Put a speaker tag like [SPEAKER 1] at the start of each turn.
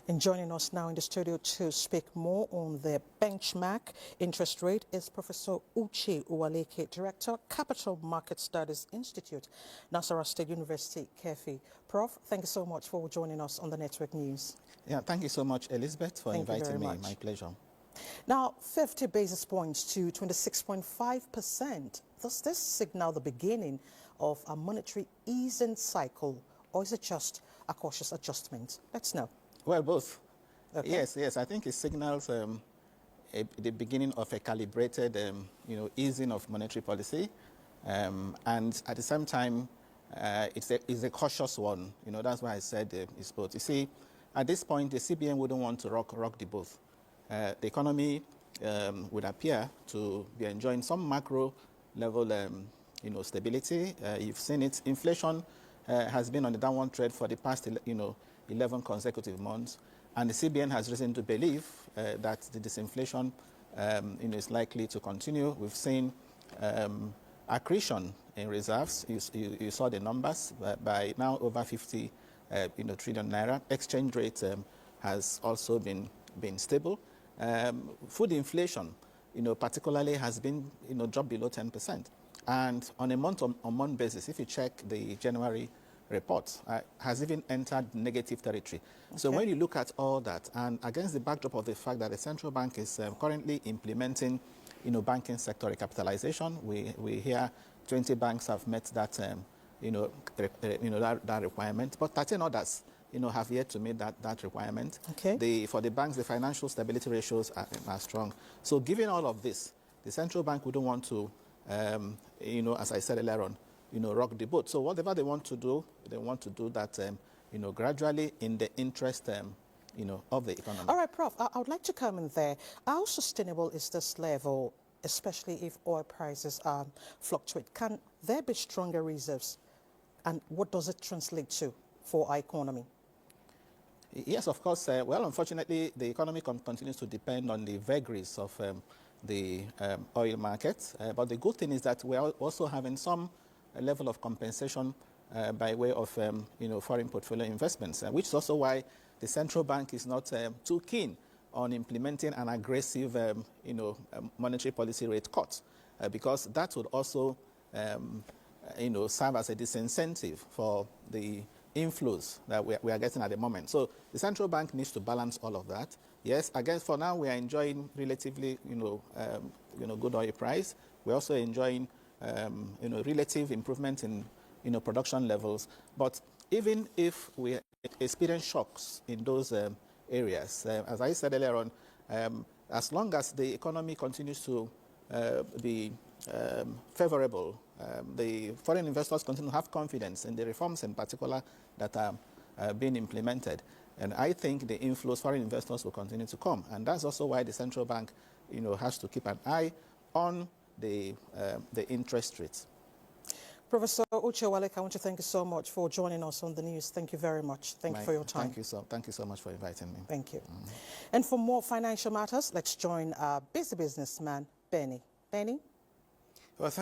[SPEAKER 1] And joining us now in the studio to speak more on the benchmark interest rate is Professor Uche Uwaleke, Director, Capital Market Studies Institute, Nasarawa State University, KEFI. Prof, thank you so much for joining us on the Network News.
[SPEAKER 2] Yeah, thank you so much, Elizabeth, for inviting me. My pleasure.
[SPEAKER 1] Now, 50 basis points to 26.5%. Does this signal the beginning of a monetary easing cycle, or is it just a cautious adjustment? Let's know.
[SPEAKER 2] Well, both.
[SPEAKER 1] Okay.
[SPEAKER 2] Yes. I think it signals the beginning of a calibrated, easing of monetary policy, and at the same time, it's a cautious one. That's why I said it's both. You see, at this point, the CBN wouldn't want to rock the boat. The economy would appear to be enjoying some macro level, stability. You've seen it. Inflation has been on the downward trend for the past, 11 consecutive months, and the CBN has reason to believe that the disinflation, is likely to continue. We've seen accretion in reserves. You saw the numbers by now over 50, trillion naira. Exchange rate has also been stable. Food inflation, particularly has been, dropped below 10%. And on a month-on-month basis, if you check the January report, has even entered negative territory. Okay. So when you look at all that, and against the backdrop of the fact that the central bank is currently implementing, banking sector recapitalization, we hear 20 banks have met that, that requirement, but 13 others, have yet to meet that requirement.
[SPEAKER 1] Okay.
[SPEAKER 2] For the banks, the financial stability ratios are strong. So given all of this, the central bank wouldn't want to, as I said earlier on, rock the boat. So whatever they want to do that, gradually in the interest, of the economy.
[SPEAKER 1] All right, Prof, I would like to come in there. How sustainable is this level, especially if oil prices fluctuate? Can there be stronger reserves? And what does it translate to for our economy?
[SPEAKER 2] Yes, of course. Well, unfortunately, the economy continues to depend on the vagaries of the oil market. But the good thing is that we are also having some level of compensation by way of foreign portfolio investments, which is also why the central bank is not too keen on implementing an aggressive monetary policy rate cut, because that would also serve as a disincentive for the inflows that we are getting at the moment. So the central bank needs to balance all of that. Yes, I guess for now we are enjoying relatively good oil price. We're also enjoying relative improvement in production levels. But even if we experience shocks in those areas, as I said earlier on, as long as the economy continues to be favorable, the foreign investors continue to have confidence in the reforms in particular that are being implemented. And I think the inflows, foreign investors will continue to come. And that's also why the central bank, has to keep an eye on the interest rates.
[SPEAKER 1] Professor Uche Uwaleke, I want to thank you so much for joining us on the news. Thank you very much. Thank you for your time.
[SPEAKER 2] Thank you so much for inviting me.
[SPEAKER 1] Thank you. And for more financial matters, let's join our busy businessman, Benny. Benny?
[SPEAKER 3] Well, thank you.